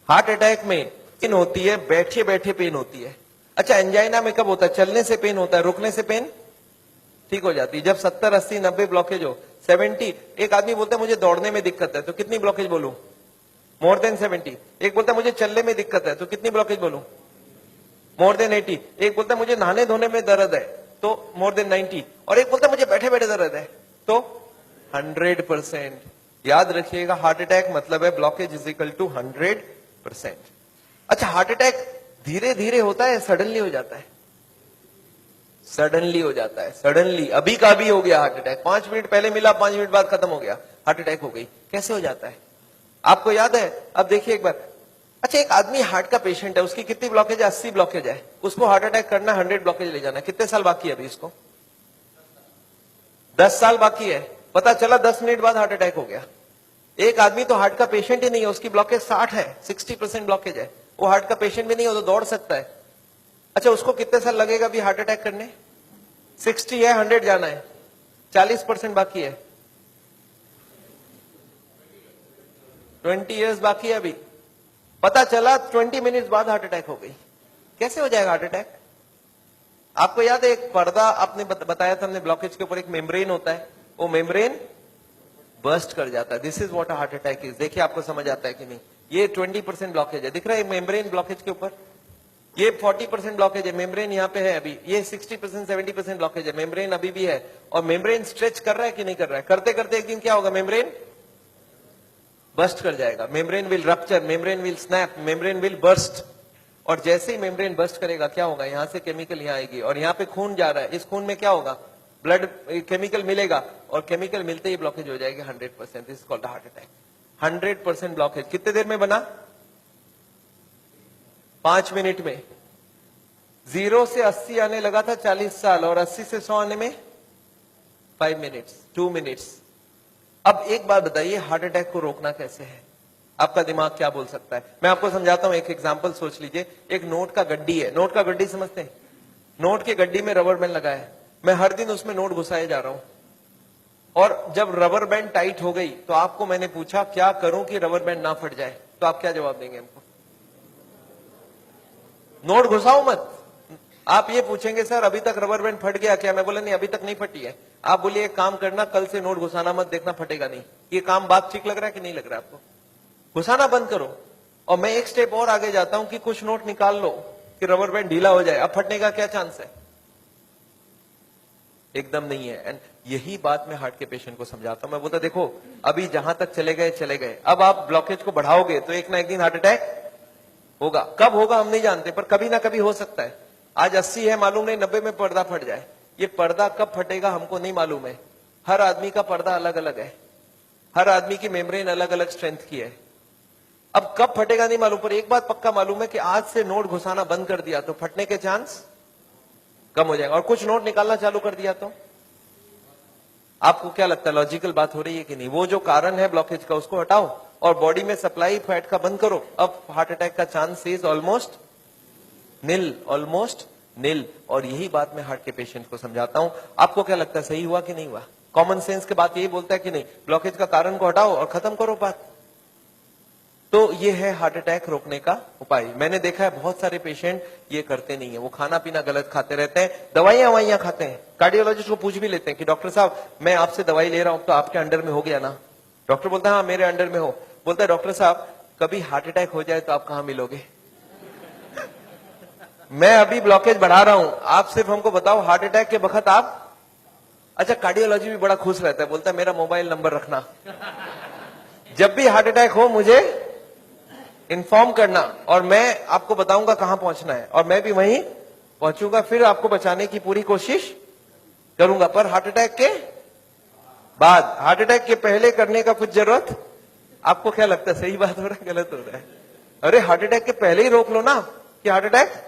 Heart attack में pen होती है, बैठे बैठे पेन होती है। अच्छा, एंजाइना में कब होता है? चलने से पेन होता है, रुकने से पेन ठीक हो जाती है। जब 70, 80, 90 ब्लॉकेज हो, 70, एक आदमी बोलता है मुझे दौड़ने में दिक्कत है, तो कितनी ब्लॉकेज बोलूं? More than 70। एक बोलता है मुझे चलने में दिक्कत है, तो कितनी ब्लॉकेज बोलूं? More than 80। एक बोलता है मुझे नहाने धोने में दर्द है, तो मोर देन 90। और एक बोलता है मुझे बैठे बैठे दर्द है, तो 100%। याद रखिएगा, हार्ट अटैक मतलब है ब्लॉकेज इज इक्वल टू 100%। अच्छा, हार्ट अटैक धीरे धीरे होता है, सडनली हो जाता है? सडनली हो जाता है, सडनली। अभी का अभी हो गया हार्ट अटैक, 5 मिनट पहले मिला, 5 मिनट बाद खत्म हो गया, हार्ट अटैक हो गई। कैसे हो जाता है आपको याद है? अब देखिए एक बार। अच्छा, एक आदमी हार्ट का पेशेंट है, उसकी कितनी ब्लॉकेज है? 80 ब्लॉकेज है। उसको हार्ट अटैक करना, 100 ब्लॉकेज ले जाना, कितने साल बाकी है अभी इसको? 10 साल बाकी है। पता चला 10 मिनट बाद हार्ट अटैक हो गया। एक आदमी तो हार्ट का पेशेंट ही नहीं है, उसकी ब्लॉकेज 60 है, 60% ब्लॉकेज है, वो हार्ट का पेशेंट भी नहीं हो तो दौड़ सकता है। अच्छा, उसको कितने साल लगेगा अभी हार्ट अटैक करने? 60 है, 100 जाना है, 40% बाकी है, 20 इयर्स बाकी है अभी। पता चला 20 मिनट्स बाद हार्ट अटैक हो गई। कैसे हो जाएगा हार्ट अटैक? आपको याद है एक पर्दा आपने बताया था हमने, ब्लॉकेज के ऊपर एक मेम्ब्रेन होता है, वो मेम्ब्रेन बर्स्ट कर जाता है। This is what heart attack is. देखिए आपको समझ आता है कि नहीं? ये 20% ब्लॉकेज है, दिख रहा है मेम्ब्रेन ब्लॉकेज के ऊपर। ये 40% ब्लॉकेज है, मेम्ब्रेन यहाँ पे है अभी। ये 60%, 70% ब्लॉकेज है, मेम्ब्रेन अभी भी है। और मेम्ब्रेन स्ट्रेच कर रहा है कि नहीं कर रहा है? करते करते एक दिन क्या होगा? मेम्ब्रेन बर्स्ट कर जाएगा। Membrane will rupture, membrane will snap, membrane will burst. और जैसे ही मेम्ब्रेन बर्स्ट करेगा क्या होगा? यहां से केमिकल यहां आएगी, और यहाँ पे खून जा रहा है, इस खून में क्या होगा? ब्लड केमिकल मिलेगा, और केमिकल मिलते ही ब्लॉकेज हो जाएगी 100%। This is called heart attack. 100% blockage कितने देर में बना? 5 मिनट में। 0 से 80 आने लगा था 40 साल, और 80 से 100 आने में 5 मिनट्स, 2 मिनट्स। अब एक बात बताइए, हार्ट अटैक को रोकना कैसे है? आपका दिमाग क्या बोल सकता है? मैं आपको समझाता हूं, एक एग्जांपल सोच लीजिए। एक नोट का गड्डी है, नोट का गड्डी समझते हैं? नोट की गड्डी में रबर बैंड लगा है, मैं हर दिन उसमें नोट घुसाए जा रहा हूं, और जब रबर बैंड टाइट हो गई तो आपको मैंने पूछा क्या करूं कि रबर बैंड ना फट जाए, तो आप क्या जवाब देंगे हमको? नोट घुसाओ मत। आप ये पूछेंगे सर अभी तक रबर बैंड फट गया क्या? मैं बोला नहीं, अभी तक नहीं फटी है। आप बोलिए एक काम करना, कल से नोट घुसाना मत, देखना फटेगा नहीं। ये काम बात ठीक लग रहा है कि नहीं लग रहा है आपको? घुसाना बंद करो। और मैं एक स्टेप और आगे जाता हूं कि कुछ नोट निकाल लो कि रबर बैंड ढीला हो जाए। अब फटने का क्या चांस है? एकदम नहीं है। एंड यही बात मैं हार्ट के पेशेंट को समझाता हूं। मैं बोलता देखो अभी जहां तक चले गए चले गए, अब आप ब्लॉकेज को बढ़ाओगे तो एक ना एक दिन हार्ट अटैक होगा। कब होगा हम नहीं जानते, पर कभी ना कभी हो सकता है। आज 80 है, मालूम नहीं 90 में पर्दा फट जाए। ये पर्दा कब फटेगा हमको नहीं मालूम है। हर आदमी का पर्दा अलग अलग है, हर आदमी की मेम्ब्रेन अलग अलग स्ट्रेंथ की है। अब कब फटेगा नहीं मालूम, पर एक बात पक्का मालूम है कि आज से नोट घुसाना बंद कर दिया तो फटने के चांस कम हो जाएगा। और कुछ नोट निकालना चालू कर दिया तो आपको क्या लगता है, लॉजिकल बात हो रही है कि नहीं? वो जो कारण है ब्लॉकेज का उसको हटाओ और बॉडी में सप्लाई फैट का बंद करो। अब हार्ट अटैक का chance is almost nil, almost nil. और यही बात मैं हार्ट के पेशेंट को समझाता हूं। आपको क्या लगता है, सही हुआ कि नहीं हुआ? कॉमन सेंस के बात यही बोलता है कि नहीं, ब्लॉकेज का कारण को हटाओ और खत्म करो बात। तो ये है हार्ट अटैक रोकने का उपाय। मैंने देखा है बहुत सारे पेशेंट ये करते नहीं है, वो खाना पीना गलत खाते रहते हैं, दवाइयां खाते हैं। कार्डियोलॉजिस्ट को पूछ भी लेते हैं कि डॉक्टर साहब मैं आपसे दवाई ले रहा हूं तो आपके अंडर में हो गया ना? डॉक्टर बोलता है हाँ मेरे अंडर में हो। बोलता है डॉक्टर साहब कभी हार्ट अटैक हो जाए तो आप कहां मिलोगे? मैं अभी ब्लॉकेज बढ़ा रहा हूं, आप सिर्फ हमको बताओ हार्ट अटैक के वक्त आप। अच्छा, कार्डियोलॉजी भी बड़ा खुश रहता है, बोलता है मेरा मोबाइल नंबर रखना, जब भी हार्ट अटैक हो मुझे इन्फॉर्म करना और मैं आपको बताऊंगा कहां पहुंचना है, और मैं भी वहीं पहुंचूंगा, फिर आपको बचाने की पूरी कोशिश करूंगा। पर हार्ट अटैक के बाद, हार्ट अटैक के पहले करने का कुछ जरूरत। आपको क्या लगता है, सही बात हो रहा है गलत हो रहा है? अरे हार्ट अटैक के पहले ही रोक लो ना कि हार्ट अटैक।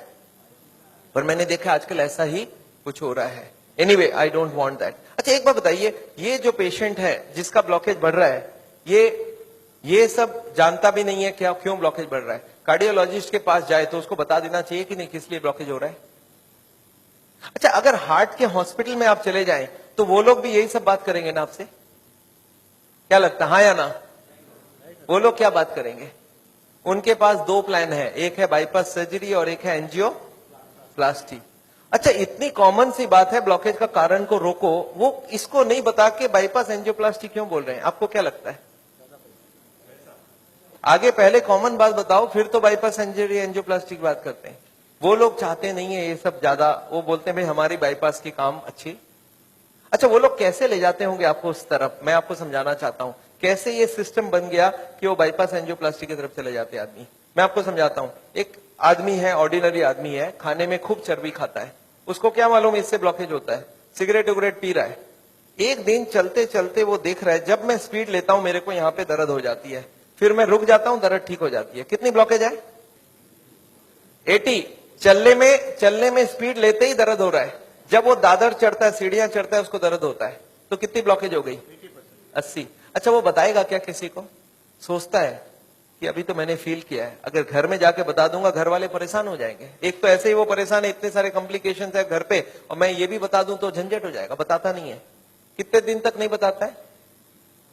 पर मैंने देखा आजकल ऐसा ही कुछ हो रहा है। Anyway I don't want that. अच्छा एक बात बताइए, ये जो पेशेंट है जिसका ब्लॉकेज बढ़ रहा है, ये सब जानता भी नहीं है क्या क्यों ब्लॉकेज बढ़ रहा है। कार्डियोलॉजिस्ट के पास जाए तो उसको बता देना चाहिए कि नहीं किस लिए ब्लॉकेज हो रहा है। अच्छा, अगर हार्ट के हॉस्पिटल में आप चले जाएं तो वो लोग भी यही सब बात करेंगे ना आपसे? क्या लगता है, हाँ या ना? वो लोग क्या बात करेंगे? उनके पास दो प्लान है, एक है बाईपास सर्जरी और एक है एंजियोप्लास्टी। अच्छा, इतनी कॉमन सी बात है, ब्लॉकेज का कारण को रोको, वो इसको नहीं बता के बाईपास एंजियोप्लास्टी क्यों बोल रहे हैं? आपको क्या लगता है? आगे पहले कॉमन बात बताओ, फिर तो बाईपास सर्जरी एंजियोप्लास्टी की बात करते हैं। वो लोग चाहते नहीं है ये सब ज्यादा, वो बोलते हैं भाई हमारी बाईपास की काम अच्छी। अच्छा, वो लोग कैसे ले जाते होंगे आपको उस तरफ, मैं आपको समझाना चाहता हूं कैसे ये सिस्टम बन गया कि वो बाईपास एंजियोप्लास्टी की तरफ चले जाते आदमी। मैं आपको समझाता हूं। एक आदमी है, ऑर्डिनरी आदमी है, खाने में खूब चर्बी खाता है, उसको क्या मालूम इससे ब्लॉकेज होता है, सिगरेट उगरेट पी रहा है। एक दिन चलते चलते वो देख रहा है जब मैं स्पीड लेता हूं मेरे को यहाँ पे दर्द हो जाती है, फिर मैं रुक जाता हूं, दर्द ठीक हो जाती है। कितनी ब्लॉकेज है? 80। चलने में स्पीड लेते ही दर्द हो रहा है, जब वो दादर चढ़ता है, सीढ़ियां चढ़ता है, उसको दर्द होता है। तो कितनी ब्लॉकेज हो गई? 80। अच्छा, वो बताएगा क्या किसी को? सोचता है कि अभी तो मैंने फील किया है, अगर घर में जाके बता दूंगा घर वाले परेशान हो जाएंगे। एक तो ऐसे ही वो परेशान है, इतने सारे कॉम्प्लिकेशंस है घर पे, और मैं ये भी बता दूं तो झंझट हो जाएगा। बताता नहीं है। कितने दिन तक नहीं बताता है?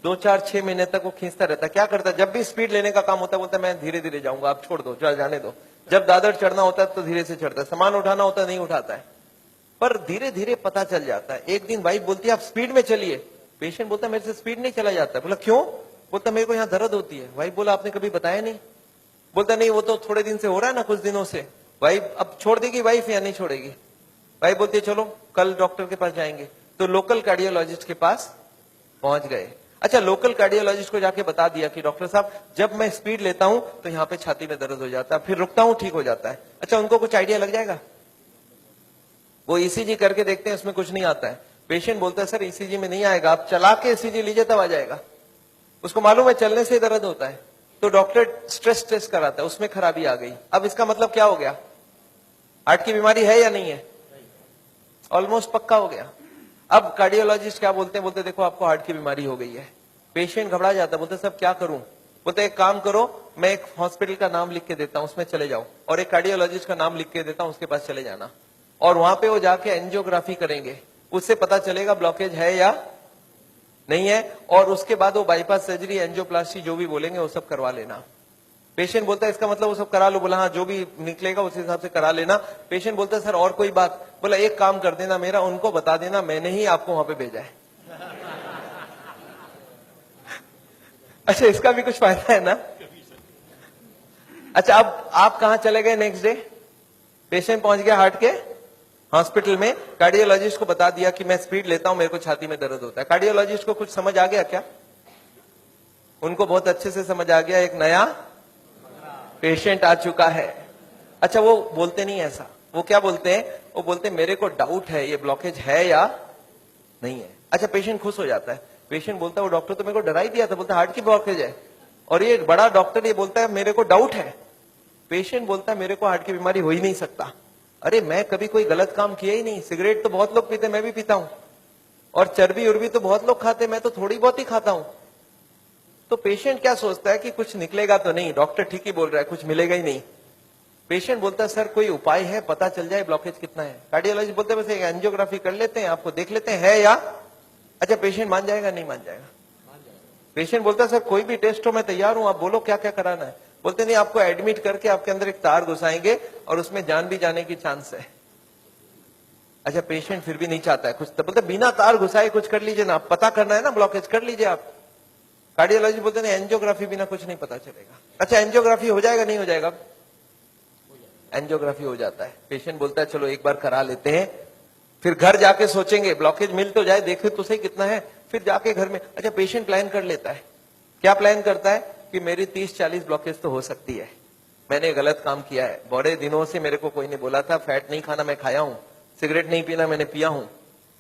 2 4 6 महीने तक वो खींचता रहता है। क्या करता है? जब भी स्पीड लेने का काम होता है बोलता है मैं धीरे धीरे जाऊंगा, आप छोड़ दो, जाने दो। जब दादर चढ़ना होता है तो धीरे से चढ़ता है, सामान उठाना होता है नहीं उठाता है। पर धीरे धीरे पता चल जाता है। एक दिन वाइफ बोलती है आप स्पीड में चलिए, पेशेंट बोलता है मेरे से स्पीड नहीं चला जाता। बोला क्यों? बोलता मेरे को यहाँ दर्द होती है। वाइफ बोला आपने कभी बताया नहीं? बोलता नहीं, वो तो थोड़े दिन से हो रहा है ना, कुछ दिनों से। वाइफ अब छोड़ देगी वाइफ या नहीं छोड़ेगी? वाइफ बोलती है चलो कल डॉक्टर के पास जाएंगे। तो लोकल कार्डियोलॉजिस्ट के पास पहुंच गए। अच्छा, लोकल कार्डियोलॉजिस्ट को जाके बता दिया कि डॉक्टर साहब जब मैं स्पीड लेता हूं तो यहाँ पे छाती में दर्द हो जाता है, फिर रुकता हूं ठीक हो जाता है। अच्छा, उनको कुछ आइडिया लग जाएगा? वो ईसीजी करके देखते हैं, उसमें कुछ नहीं आता है। पेशेंट बोलता है सर ईसीजी में नहीं आएगा, आप चला के ईसीजी लीजिए तब आ जाएगा। उसको मालूम है चलने से दर्द होता है। तो डॉक्टर स्ट्रेस टेस्ट कराता है, उसमें खराबी आ गई। अब इसका मतलब क्या हो गया? हार्ट की बीमारी है या नहीं है? ऑलमोस्ट पक्का हो गया। अब कार्डियोलॉजिस्ट क्या बोलते हैं? बोलते देखो आपको हार्ट की बीमारी हो गई है। पेशेंट घबरा जाता है, बोलते सब क्या करूं? बोलते एक काम करो, मैं एक हॉस्पिटल का नाम लिख के देता हूं, उसमें चले जाओ, और एक कार्डियोलॉजिस्ट का नाम लिख के देता हूं, उसके पास चले जाना, और वहां पे वो जाके एंजियोग्राफी करेंगे, उससे पता चलेगा ब्लॉकेज है या नहीं है, और उसके बाद वो बाईपास सर्जरी एंजियोप्लास्टी जो भी बोलेंगे वो सब करवा लेना। पेशेंट बोलता है इसका मतलब वो सब करा लो। बोला हाँ, जो भी निकलेगा उस हिसाब से करा लेना। पेशेंट बोलता है सर और कोई बात? बोला एक काम कर देना मेरा, उनको बता देना मैंने ही आपको वहां पे भेजा है। अच्छा, इसका भी कुछ फायदा है ना? अच्छा, अब आप कहां चले गए नेक्स्ट डे? पेशेंट पहुंच गया हार्ट के हॉस्पिटल में, कार्डियोलॉजिस्ट को बता दिया कि मैं स्पीड लेता हूं, मेरे को छाती में दर्द होता है। कार्डियोलॉजिस्ट को कुछ समझ आ गया क्या? उनको बहुत अच्छे से समझ आ गया, एक नया पेशेंट आ चुका है। अच्छा, वो बोलते नहीं ऐसा, वो क्या बोलते हैं? वो बोलते हैं मेरे को डाउट है ये ब्लॉकेज है या नहीं है। अच्छा, पेशेंट खुश हो जाता है। पेशेंट बोलता है वो डॉक्टर तो मेरे को डरा ही दिया था, बोलता हार्ट की ब्लॉकेज है, और ये बड़ा डॉक्टर ये बोलता है मेरे को डाउट है। पेशेंट बोलता है मेरे को हार्ट की बीमारी हो ही नहीं सकता। अरे मैं कभी कोई गलत काम किया ही नहीं, सिगरेट तो बहुत लोग पीते, मैं भी पीता हूं, और चर्बी उर्बी तो बहुत लोग खाते, मैं तो थोड़ी बहुत ही खाता हूं। तो पेशेंट क्या सोचता है कि कुछ निकलेगा तो नहीं, डॉक्टर ठीक ही बोल रहा है, कुछ मिलेगा ही नहीं। पेशेंट बोलता है सर कोई उपाय है, पता चल जाए ब्लॉकेज कितना है। कार्डियोलॉजिस्ट बोलते हैं बस एक एंजियोग्राफी कर लेते हैं, आपको देख लेते हैं है या। अच्छा, पेशेंट मान जाएगा नहीं मान जाएगा? पेशेंट बोलता है सर कोई भी टेस्ट हो मैं तैयार हूं, आप बोलो क्या क्या कराना है। बोलते नहीं, आपको एडमिट करके आपके अंदर एक तार घुसाएंगे और उसमें जान भी जाने की चांस है। अच्छा, पेशेंट फिर भी नहीं चाहता है कुछ, तो बोलते बिना तार घुसाए कुछ कर लीजिए ना, पता करना है ना ब्लॉकेज, कर लीजिए आप। कार्डियोलॉजी बोलते नहीं, एंजियोग्राफी बिना कुछ नहीं पता चलेगा। अच्छा, एंजियोग्राफी हो जाएगा नहीं हो जाएगा? एंजियोग्राफी हो जाता है। पेशेंट बोलता है चलो एक बार करा लेते हैं, फिर घर जाके सोचेंगे ब्लॉकेज मिल तो जाए, देखे तो सही कितना है, फिर जाके घर में। अच्छा, पेशेंट प्लान कर लेता है। क्या प्लान करता है? कि मेरी 30-40 ब्लॉकेज तो हो सकती है, मैंने गलत काम किया है, बड़े दिनों से मेरे को कोई ने बोला था फैट नहीं खाना, मैं खाया हूं, सिगरेट नहीं पीना, मैंने पिया हूं,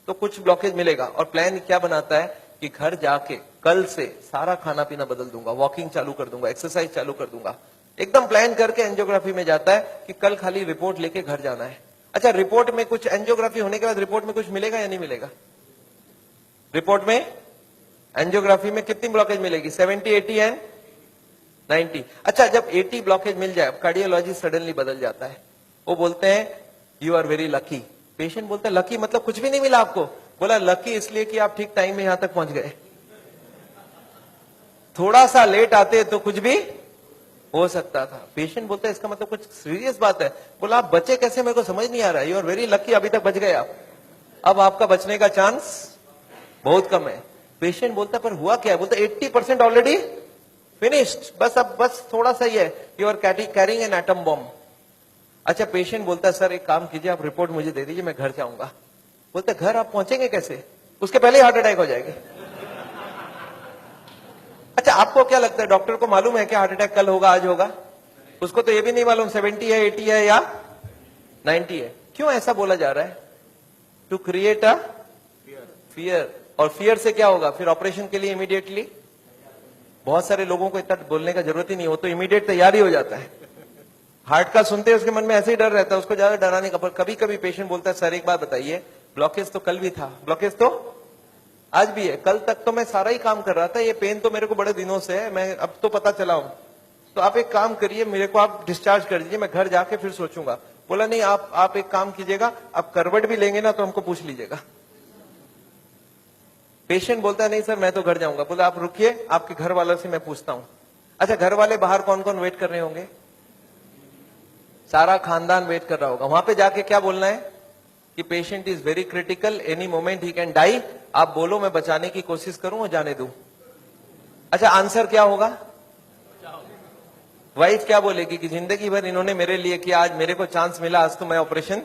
तो कुछ ब्लॉकेज मिलेगा। और प्लान क्या बनाता है कि घर जाके कल से सारा खाना पीना बदल दूंगा, वॉकिंग चालू कर दूंगा, एक्सरसाइज चालू कर दूंगा, एकदम प्लान करके एंजियोग्राफी में जाता है कि कल खाली रिपोर्ट लेके घर जाना है। अच्छा, रिपोर्ट में कुछ, एंजियोग्राफी होने के बाद रिपोर्ट में कुछ मिलेगा या नहीं मिलेगा? रिपोर्ट में एंजियोग्राफी में कितनी ब्लॉकेज मिलेगी? 70, 80 एंड 90। अच्छा, जब 80 ब्लॉकेज मिल जाए, कार्डियोलॉजी सडनली बदल जाता है, वो बोलते हैं you are very lucky. Patient बोलता है लकी मतलब कुछ भी नहीं मिला आपको? बोला लकी इसलिए कि आप ठीक टाइम में यहां तक पहुंच गए, थोड़ा सा लेट आते तो कुछ भी हो सकता था। पेशेंट बोलता है इसका मतलब कुछ सीरियस बात है। बोला आप बचे कैसे, मेरे को समझ नहीं आ रहा है। यू आर वेरी लकी, अभी तक बच गए आप। अब आपका बचने का चांस बहुत कम है। पेशेंट बोलता है पर हुआ क्या है? बोलता 80% ऑलरेडी फिनिश्ड, बस अब बस थोड़ा सा ही है। You are carrying an atom bomb. अच्छा, पेशेंट बोलता है सर एक काम कीजिए, आप रिपोर्ट मुझे दे दीजिए, मैं घर जाऊंगा। बोलते घर आप पहुंचेंगे कैसे? उसके पहले ही हार्ट अटैक हो जाएगी। अच्छा, आपको क्या लगता है डॉक्टर को मालूम है क्या हार्ट अटैक कल होगा आज होगा? उसको तो ये भी नहीं मालूम 70 है 80 है या 90 है। क्यों ऐसा बोला जा रहा है? To create a fear. और फियर से क्या होगा? फिर ऑपरेशन के लिए इमीडिएटली, बहुत सारे लोगों को इतना बोलने का जरूरत ही नहीं हो, तो इमीडिएट तैयारी हो जाता है। हार्ट का सुनते हैं उसके मन में ऐसे ही डर रहता है, उसको ज्यादा डराने का। पर कभी कभी पेशेंट बोलता है सर एक बात बताइए, ब्लॉकेज तो कल भी था, ब्लॉकेज तो आज भी है, कल तक तो मैं सारा ही काम कर रहा था, ये पेन तो मेरे को बड़े दिनों से है, मैं अब तो पता चला हूं। तो आप एक काम करिए, मेरे को आप डिस्चार्ज कर दीजिए, मैं घर जाके फिर सोचूंगा। बोला नहीं, आप एक काम कीजिएगा, आप करवट भी लेंगे ना तो हमको पूछ लीजिएगा। पेशेंट बोलता है नहीं सर मैं तो घर जाऊंगा। बोला आप रुकिए, आपके घर वालों से मैं पूछता हूं। अच्छा, घर वाले बाहर कौन कौन वेट कर रहे होंगे? सारा खानदान वेट कर रहा होगा। वहां पे जाके क्या बोलना है कि patient is very critical, any moment he can die. आप बोलो मैं बचाने की कोशिश करूं और जाने दूं। अच्छा, आंसर क्या होगा? वाइफ क्या बोलेगी कि जिंदगी भर इन्होंने मेरे लिए किया, आज मेरे को चांस मिला, आज तो मैं ऑपरेशन।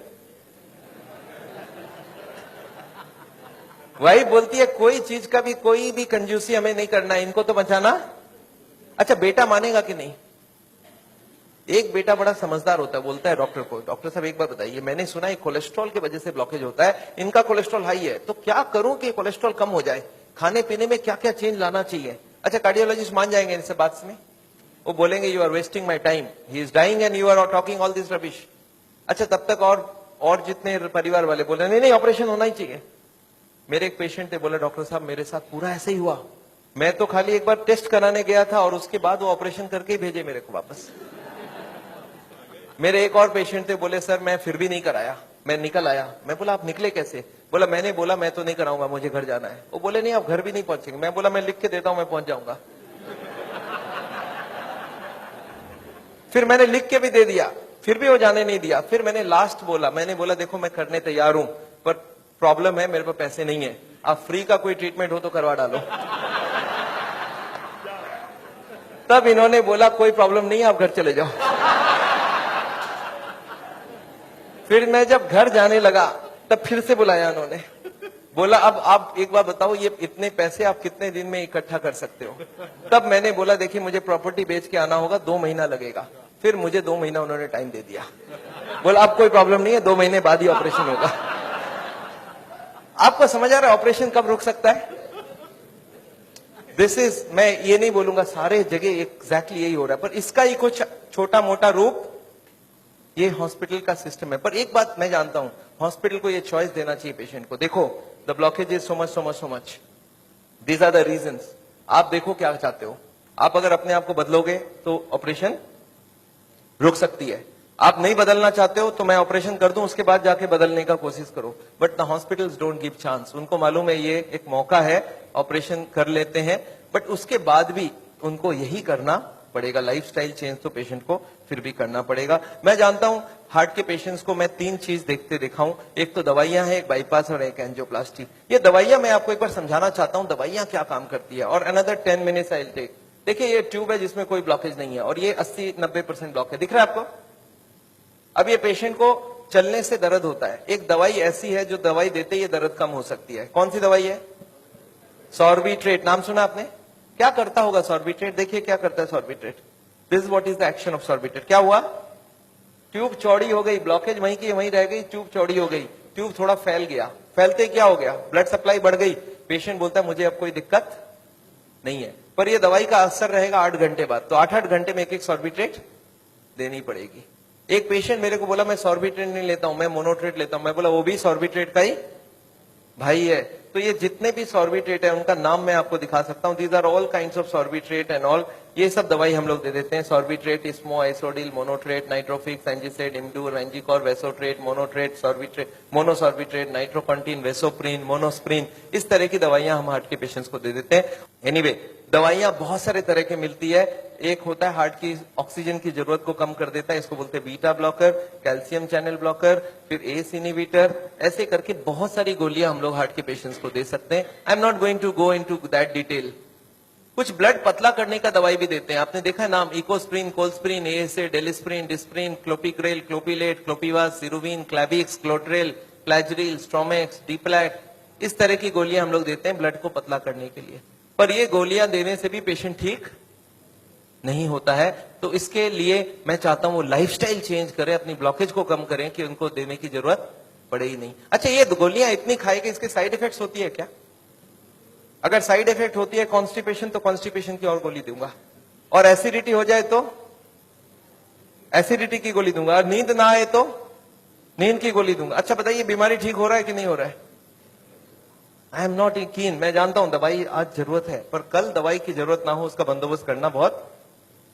वाइफ बोलती है कोई चीज का भी कोई भी कंजूसी हमें नहीं करना है, इनको तो बचाना। अच्छा, बेटा मानेगा कि नहीं? एक बेटा बड़ा समझदार होता है, बोलता है डॉक्टर को, डॉक्टर साहब एक बार बताइए, मैंने सुना है कोलेस्ट्रॉल की वजह से ब्लॉकेज होता है, इनका कोलेस्ट्रॉल हाई है, तो क्या करूं कि कोलेस्ट्रॉल कम हो जाए? खाने पीने में क्या क्या चेंज लाना चाहिए? अच्छा, कार्डियोलॉजिस्ट मान जाएंगे इनसे बात में? वो बोलेंगे you are wasting my time, he is dying and you are talking all this rubbish. अच्छा, तब तक और जितने परिवार वाले बोले नहीं नहीं ऑपरेशन होना ही चाहिए। मेरे एक पेशेंट थे, बोला डॉक्टर साहब मेरे साथ पूरा ऐसे ही हुआ, मैं तो खाली एक बार टेस्ट कराने गया था और उसके बाद वो ऑपरेशन करके ही भेजे मेरे को वापस। मेरे एक और पेशेंट थे, बोले सर मैं फिर भी नहीं कराया, मैं निकल आया। मैं बोला आप निकले कैसे? बोला मैंने बोला मैं तो नहीं कराऊंगा, मुझे घर जाना है। वो बोले नहीं आप घर भी नहीं पहुंचेंगे। मैं बोला मैं लिख के देता हूं, मैं पहुंच जाऊंगा। फिर मैंने लिख के भी दे दिया, फिर भी वो जाने नहीं दिया। फिर मैंने लास्ट बोला, मैंने बोला देखो मैं करने तैयार हूं, पर प्रॉब्लम है मेरे पास पैसे नहीं है, आप फ्री का कोई ट्रीटमेंट हो तो करवा डालो। तब इन्होंने बोला कोई प्रॉब्लम नहीं है, आप घर चले जाओ। फिर मैं जब घर जाने लगा तब फिर से बुलाया उन्होंने, बोला अब आप एक बार बताओ ये इतने पैसे आप कितने दिन में इकट्ठा कर सकते हो? तब मैंने बोला देखिए मुझे प्रॉपर्टी बेच के आना होगा, 2 महीना लगेगा। फिर मुझे 2 महीना उन्होंने टाइम दे दिया। बोला अब कोई प्रॉब्लम नहीं है, 2 महीने बाद ही ऑपरेशन होगा। आपको समझ आ रहा है ऑपरेशन कब रुक सकता है? दिस इज, मैं ये नहीं बोलूंगा सारे जगह एग्जैक्टली यही हो रहा है, पर इसका ही कुछ छोटा मोटा रूप ये हॉस्पिटल का सिस्टम है। पर एक बात मैं जानता हूं, हॉस्पिटल को ये चॉइस देना चाहिए पेशेंट को। देखो the blockage is so much so much so much, these are the reasons. आप देखो क्या चाहते हो। आप अगर अपने आप को बदलोगे तो ऑपरेशन रुक सकती है। आप नहीं बदलना चाहते हो तो मैं ऑपरेशन कर दूं, उसके बाद जाके बदलने का कोशिश करो। But the hospitals don't give chance. उनको मालूम है ये एक मौका है, ऑपरेशन कर लेते हैं, बट उसके बाद भी उनको यही करना पड़ेगा। लाइफस्टाइल चेंज तो पेशेंट को फिर भी करना पड़ेगा। मैं जानता हूं हार्ट के पेशेंट्स को मैं 3 चीज देखते दिखाऊं, एक तो दवाइयां हैं, एक बाईपास और एक एंजियोप्लास्टी। ये दवाइयां मैं आपको एक बार समझाना चाहता हूं दवाइयां क्या काम करती है, और another 10 minutes I will take. देखिए ये ट्यूब है जिसमें कोई ब्लॉकेज नहीं है, और ये 80-90% ब्लॉक है, दिख रहा है आपको? अब ये पेशेंट को चलने से दर्द होता है, एक दवाई ऐसी है जो दवाई देते ही ये दर्द कम हो सकती है। कौन सी दवाई है? सॉर्बिट्रेट। नाम सुना आपने? क्या करता होगा सॉर्बिट्रेट? देखिए क्या करता है Sorbitrate. This is what is the action of Sorbitrate. क्या हुआ? ट्यूब चौड़ी हो गई, ब्लॉकेज वहीं की वहीं रह गई, ट्यूब चौड़ी हो गई, ट्यूब थोड़ा फैल गया, फैलते क्या हो गया? ब्लड सप्लाई बढ़ गई। पेशेंट बोलता है मुझे अब कोई दिक्कत नहीं है, पर ये दवाई का असर रहेगा 8 घंटे बाद, तो 8-8 घंटे में एक सॉर्बिट्रेट देनी पड़ेगी। एक पेशेंट मेरे को बोला मैं सॉर्बिट्रेट नहीं लेता हूं, मैं मोनोट्रेट लेता हूं। मैं बोला वो भी सॉर्बिट्रेट का ही भाई है। तो ये जितने भी सॉर्बिट्रेट है उनका नाम मैं आपको दिखा सकता हूं। These are all kinds of sorbitrate and all. ये सब दवाई हम लोग दे देते हैं। सॉर्बिट्रेट, स्मो, आइसोडिल, मोनोट्रेट, नाइट्रोफिक्स, एंजिसेड, इमडूर, वेंजिकॉर, वेसोट्रेट, मोनोट्रेट, सॉर्बिट्रेट, मोनोसॉर्बिट्रेट, नाइट्रोकंटीन, वेसोप्रीन, मोनोस्प्रीन, इस तरह की दवाइयां हम हार्ट के पेशेंट्स को दे देते हैं। एनीवे, दवाइयां बहुत सारे तरह के मिलती है। एक होता है हार्ट की ऑक्सीजन की जरूरत को कम कर देता है, इसको बोलते हैं beta blocker, calcium channel blocker, फिर एस इनहिबिटर, ऐसे करके बहुत सारी गोलियां हम लोग हार्ट के पेशेंट्स को दे सकते हैं। I am not going to go into that detail. कुछ ब्लड पतला करने का दवाई भी देते हैं, आपने देखा है नाम, इकोस्प्रिन, कोल्स्प्रिन, एएसए, डेलिस्प्रिन, डिस्प्रिन, क्लोपिक्रेल, क्लोपिलेट, क्लोपिवास, सिरुविन, क्लैबिक्स, क्लोट्रेल, फ्लैजरिल, स्ट्रोमेक्स, डीप्लैट, इस तरह की गोलियां हम लोग देते हैं ब्लड को पतला करने के लिए। पर ये गोलियां देने से भी पेशेंट ठीक नहीं होता है, तो इसके लिए मैं चाहता हूं वो लाइफस्टाइल चेंज करें, अपनी ब्लॉकेज को कम करें कि उनको देने की जरूरत पड़े ही नहीं। अच्छा, ये गोलियां इतनी खाएगी, इसके साइड इफेक्ट्स होती है क्या? अगर साइड इफेक्ट होती है कॉन्स्टिपेशन, तो कॉन्स्टिपेशन की और गोली दूंगा, और एसिडिटी हो जाए तो एसिडिटी की गोली दूंगा, और नींद ना आए तो नींद की गोली दूंगा। अच्छा बताइए, बीमारी ठीक हो रहा है कि नहीं हो रहा है? आई एम नॉट कीन, मैं जानता हूं दवाई आज जरूरत है, पर कल दवाई की जरूरत ना हो, उसका बंदोबस्त करना बहुत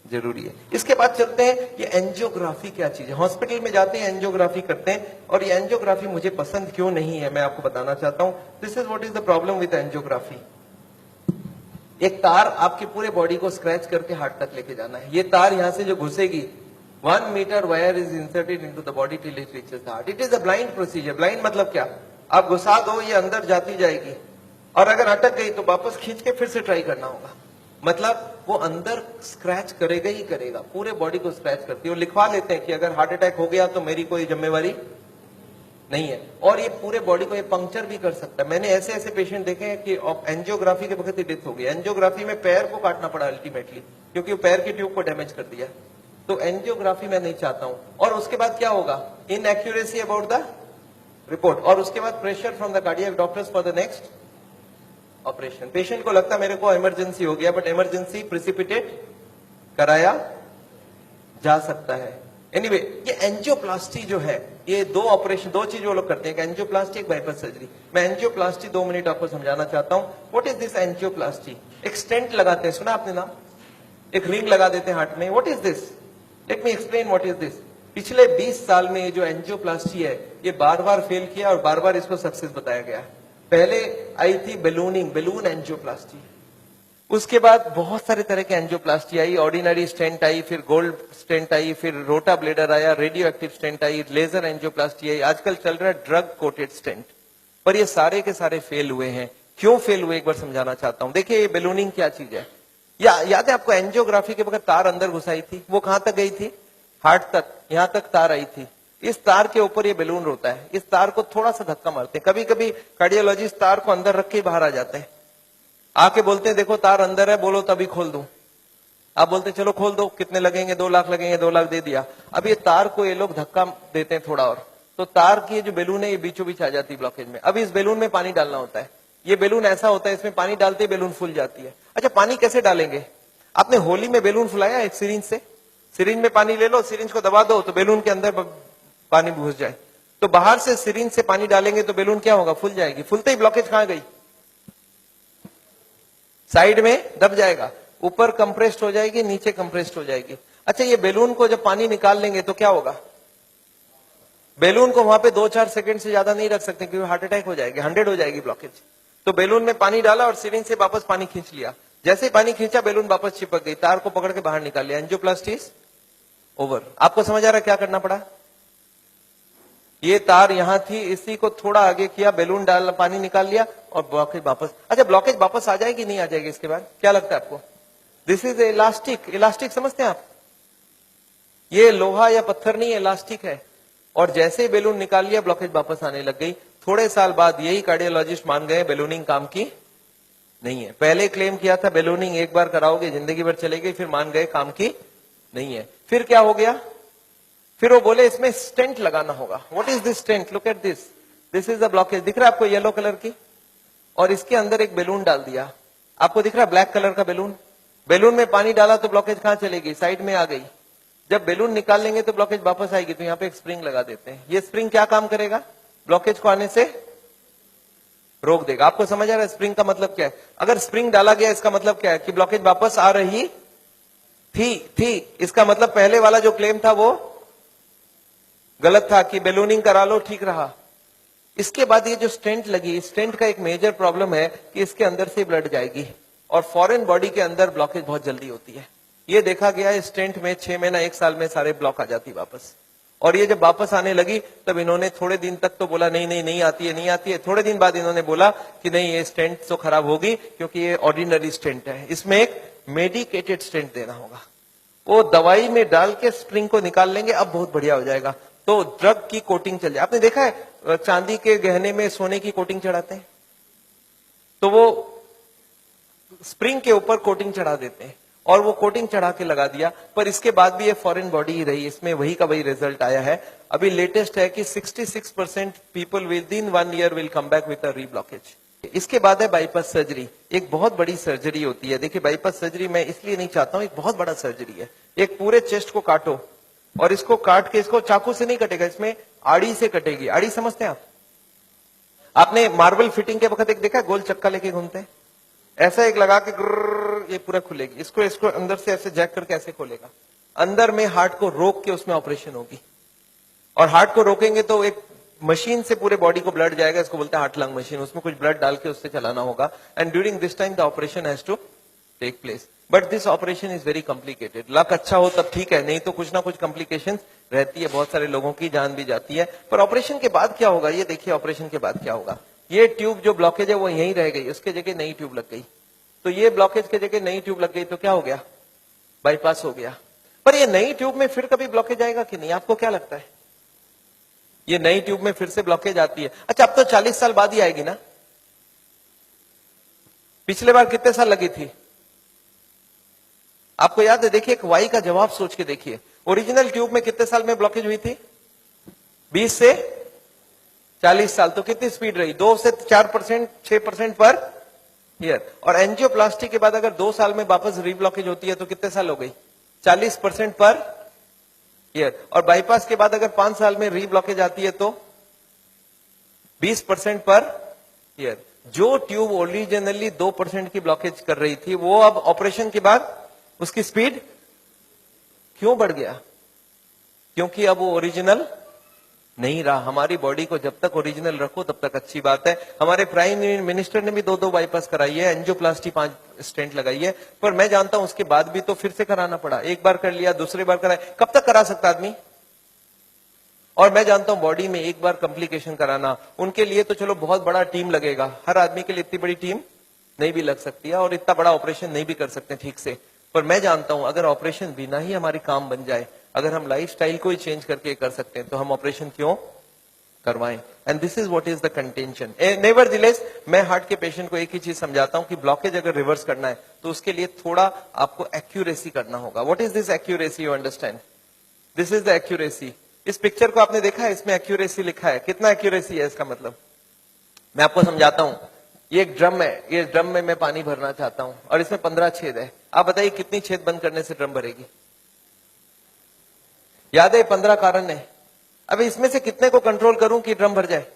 जरूरी है। इसके बाद चलते हैं, ये एंजियोग्राफी क्या चीज है। हॉस्पिटल में जाते हैं, एंजियोग्राफी करते हैं, और ये एंजियोग्राफी मुझे पसंद क्यों नहीं है मैं आपको बताना चाहता हूं। This is what is the problem with angiography. एक तार आपके पूरे बॉडी को स्क्रैच करके हार्ट तक लेके जाना है। ये तार यहां से जो घुसेगी, 1 metre wire is inserted into the body till it reaches the heart. It is a blind procedure. Blind मतलब क्या? आप घुसा दो, ये अंदर जाती जाएगी, और अगर अटक गई तो वापस खींच के फिर से ट्राई करना होगा। मतलब वो अंदर स्क्रैच करेगा ही करेगा, पूरे बॉडी को स्क्रैच करती है। वो लिखवा लेते हैं कि अगर हार्ट अटैक हो गया तो मेरी कोई जिम्मेवारी नहीं है, और ये पूरे बॉडी को ये पंक्चर भी कर सकता है। मैंने ऐसे ऐसे पेशेंट देखे हैं कि एंजियोग्राफी के वक्त ही डेथ हो गई। एंजियोग्राफी में पैर को काटना पड़ा अल्टीमेटली, क्योंकि वो पैर की ट्यूब को डैमेज कर दिया। तो एंजियोग्राफी मैं नहीं चाहता हूं। और उसके बाद क्या होगा? इनएक्यूरेसी अबाउट द रिपोर्ट, और उसके बाद pressure from the cardiac doctors for the next operation. Patient को लगता है मेरे को इमरजेंसी हो गया, बट इमरजेंसी प्रिसिपिटेट कराया जा सकता है। एनीवे, ये एंजियोप्लास्टी जो है, ये दो ऑपरेशन, दो चीज वो लोग करते हैं, एक एंजियोप्लास्टी, एक बाईपास सर्जरी। मैं एंजियोप्लास्टी 2 मिनट आपको समझाना चाहता हूं। What is this angioplasty? एक स्टेंट लगाते हैं, सुना आपने नाम? एक रिंग लगा देते हैं हार्ट में। What is this? Let me explain what is this. पिछले 20 साल में ये जो एंजियोप्लास्टी है, ये बार बार फेल किया और बार बार इसको सक्सेस बताया गया। पहले आई थी बेलूनिंग, बेलून एंजियोप्लास्टी। उसके बाद बहुत सारे तरह के एंजियोप्लास्टी आई, ऑर्डिनरी स्टेंट आई, फिर गोल्ड स्टेंट आई, फिर रोटा ब्लेडर आया, रेडियो एक्टिव स्टेंट आई, लेजर एंजियोप्लास्टी आई, आजकल चल रहा है ड्रग कोटेड स्टेंट। पर ये सारे के सारे फेल हुए हैं। क्यों फेल हुए, एक बार समझाना चाहता हूं। देखिए, ये बेलूनिंग क्या चीज है, याद है आपको? एंजियोग्राफी के वक्त तार अंदर घुसाई थी, वो कहां तक गई थी? हार्ट तक, यहां तक तार आई थी। इस तार के ऊपर ये बेलून होता है। इस तार को थोड़ा सा धक्का मारते हैं, कभी कभी कार्डियोलॉजिस्ट तार को अंदर रख के बाहर आ जाते हैं, आके बोलते हैं देखो तार अंदर है, बोलो तभी खोल दूं। आप बोलते हैं चलो खोल दो, कितने लगेंगे? 2 लाख लगेंगे। 2 लाख दे दिया। अब ये तार को ये लोग धक्का देते हैं थोड़ा और, तो तार की जो बेलून है ये बीचों बीच आ जाती है ब्लॉकेज में। अब इस बेलून में पानी डालना होता है। ये बेलून ऐसा होता है, इसमें पानी डालते ही बेलून फूल जाती है। अच्छा, पानी कैसे डालेंगे? आपने होली में बेलून फुलाया एक सिरिंज से? सिरिंज में पानी ले लो, सिरिंज को दबा दो तो बेलून के अंदर पानी घुस जाए। तो बाहर से सिरिंज से पानी डालेंगे तो बेलून क्या होगा? फूल जाएगी। फूलते ही ब्लॉकेज कहां गई? साइड में दब जाएगा, ऊपर कंप्रेस्ड हो जाएगी, नीचे कंप्रेस्ड हो जाएगी। अच्छा, ये बेलून को जब पानी निकाल लेंगे तो क्या होगा? बेलून को वहां पे 2-4 सेकंड से ज्यादा नहीं रख सकते, क्योंकि हार्ट अटैक हो जाएगी, 100 हो जाएगी ब्लॉकेज। तो बेलून में पानी डाला और सिरिंज से वापस पानी खींच लिया। जैसे ही पानी खींचा, बेलून वापस चिपक गई, तार को पकड़ के बाहर निकाल लिया। Angioplasty is over. आपको समझ आ रहा है क्या करना पड़ा? ये तार यहां थी, इसी को थोड़ा आगे किया, बेलून डाल, पानी निकाल लिया और ब्लॉकेज वापस। अच्छा, ब्लॉकेज वापस आ जाएगी नहीं आ जाएगी इसके बाद? क्या लगता है आपको? This is elastic. इलास्टिक समझते हैं आप? ये लोहा या पत्थर नहीं, इलास्टिक है। और जैसे ही बेलून निकाल लिया, ब्लॉकेज वापस आने लग गई। थोड़े साल बाद यही कार्डियोलॉजिस्ट मान गए बेलूनिंग काम की नहीं है। पहले क्लेम किया था बेलूनिंग एक बार कराओगे जिंदगी भर चलेगी, फिर मान गए काम की नहीं है। फिर क्या हो गया? फिर वो बोले इसमें स्टेंट लगाना होगा। What is this stent? Look at this, this is the blockage. दिख रहा है आपको येलो कलर की? और इसके अंदर एक बेलून डाल दिया। आपको दिख रहा है ब्लैक कलर का बेलून? बेलून में पानी डाला तो ब्लॉकेज कहां चलेगी? साइड में आ गई। जब बेलून निकाल लेंगे तो ब्लॉकेज वापस आएगी। तो यहाँ पे एक स्प्रिंग लगा देते हैं। ये स्प्रिंग क्या काम करेगा? ब्लॉकेज को आने से रोक देगा। आपको समझ आ रहा है स्प्रिंग का मतलब क्या है? अगर स्प्रिंग डाला गया, इसका मतलब क्या है? कि ब्लॉकेज वापस आ रही थी। इसका मतलब पहले वाला जो क्लेम था वो गलत था कि बेलूनिंग करा लो, ठीक रहा। इसके बाद ये जो स्टेंट लगी, स्टेंट का एक मेजर प्रॉब्लम है कि इसके अंदर से ब्लड जाएगी। और फॉरेन बॉडी के अंदर ब्लॉकेज बहुत जल्दी होती है। ये देखा गया है स्टेंट में 6 महीना 1 साल में सारे ब्लॉक आ जाती वापस। और ये जब वापस आने लगी तब इन्होंने थोड़े दिन तक तो बोला नहीं आती है नहीं आती है। थोड़े दिन बाद इन्होंने बोला कि नहीं ये स्टेंट तो खराब होगी क्योंकि ये ऑर्डिनरी स्टेंट है, इसमें एक मेडिकेटेड स्टेंट देना होगा। वो दवाई में डाल के स्प्रिंग को निकाल लेंगे, अब बहुत बढ़िया हो जाएगा। तो ड्रग की कोटिंग चल जाए। आपने देखा है चांदी के गहने में सोने की कोटिंग चढ़ाते हैं, तो वो स्प्रिंग के ऊपर कोटिंग चढ़ा देते हैं और वो कोटिंग चढ़ा के लगा दिया, पर इसके बाद भी ये फॉरेन बॉडी ही रही, इसमें वही का वही रिजल्ट आया है। अभी लेटेस्ट है कि 66% people with in 1 year will come back with a reblockage. इसके बाद है बाईपास सर्जरी। एक बहुत बड़ी सर्जरी होती है। देखिए बाईपास सर्जरी मैं इसलिए नहीं चाहता हूं, एक बहुत बड़ा सर्जरी है। एक पूरे चेस्ट को काटो और इसको काट के, इसको चाकू से नहीं कटेगा, इसमें आड़ी से कटेगी। आड़ी समझते हैं आप? आपने मार्बल फिटिंग के वक्त एक देखा गोल चक्का लेके घूमते हैं, ऐसा एक लगा के ये पूरा खुलेगी। इसको अंदर से ऐसे जैक करके ऐसे खोलेगा। अंदर में हार्ट को रोक के उसमें ऑपरेशन होगी। और हार्ट को रोकेंगे तो एक मशीन से पूरे बॉडी को ब्लड जाएगा, इसको बोलते हैं हार्ट लंग मशीन। उसमें कुछ ब्लड डाल के उससे चलाना होगा। And during this time the operation has to take place. But this operation is very complicated. Luck अच्छा हो तब ठीक है, नहीं तो कुछ ना कुछ कॉम्प्लिकेशन रहती है, बहुत सारे लोगों की जान भी जाती है। पर ऑपरेशन के बाद क्या होगा ये देखिए, ऑपरेशन के बाद क्या होगा। ये ट्यूब जो ब्लॉकेज है वो यहीं रह गई, उसके जगह नई ट्यूब लग गई। तो ये ब्लॉकेज के जगह नई ट्यूब लग गई तो क्या हो गया, बाईपास हो गया। पर ये नई ट्यूब में फिर कभी ब्लॉकेज आएगा कि नहीं, आपको क्या लगता है? ये नई ट्यूब में फिर से ब्लॉकेज आती है। अच्छा अब तो 40 साल बाद ही आएगी ना, पिछले बार कितने साल लगी थी आपको याद है? देखिए एक वाई का जवाब सोच के देखिए, ओरिजिनल ट्यूब में कितने साल में ब्लॉकेज हुई थी? 20 से 40 साल। तो कितनी स्पीड रही? 2 से 4%, 6% पर ईयर। और एंजियोप्लास्टी के बाद अगर 2 साल में वापस रीब्लॉकेज होती है तो कितने साल हो गई? 40% पर ईयर। और बाईपास के बाद अगर 5 साल में रीब्लॉकेज आती है तो 20% पर ईयर। जो ट्यूब ओरिजिनली 2% की ब्लॉकेज कर रही थी वो अब ऑपरेशन के बाद उसकी स्पीड क्यों बढ़ गया? क्योंकि अब वो ओरिजिनल नहीं रहा। हमारी बॉडी को जब तक ओरिजिनल रखो तब तक अच्छी बात है। हमारे प्राइम मिनिस्टर ने भी 2 बाईपास कराई है, एंजियोप्लास्टी 5 स्टेंट लगाई है। पर मैं जानता हूं उसके बाद भी तो फिर से कराना पड़ा। एक बार कर लिया, दूसरी बार कराया, कब तक करा सकता आदमी? और मैं जानता हूं बॉडी में एक बार कॉम्प्लिकेशन कराना, उनके लिए तो चलो बहुत बड़ा टीम लगेगा। हर आदमी के लिए इतनी बड़ी टीम नहीं भी लग सकती है और इतना बड़ा ऑपरेशन नहीं भी कर सकते ठीक से। पर मैं जानता हूं अगर ऑपरेशन बिना ही हमारी काम बन जाए, अगर हम लाइफस्टाइल को ही चेंज करके कर सकते हैं तो हम ऑपरेशन क्यों करवाएं? And this is what is the contention. Nevertheless मैं हार्ट के पेशेंट को एक ही चीज समझाता हूं कि ब्लॉकेज अगर रिवर्स करना है तो उसके लिए थोड़ा आपको एक्यूरेसी करना होगा। What is this accuracy? You understand? This is the accuracy. इस पिक्चर को आपने देखा है, इसमें एक्यूरेसी लिखा है। कितना एक्यूरेसी है इसका मतलब? मैं आपको समझाता हूं। ये एक ड्रम है, ये ड्रम में मैं पानी भरना चाहता हूं और इसमें 15 छेद है। आप बताइए कितनी छेद बंद करने से ड्रम भरेगी? याद है 15 कारण है। अब इसमें से कितने को कंट्रोल करूं कि ड्रम भर जाए?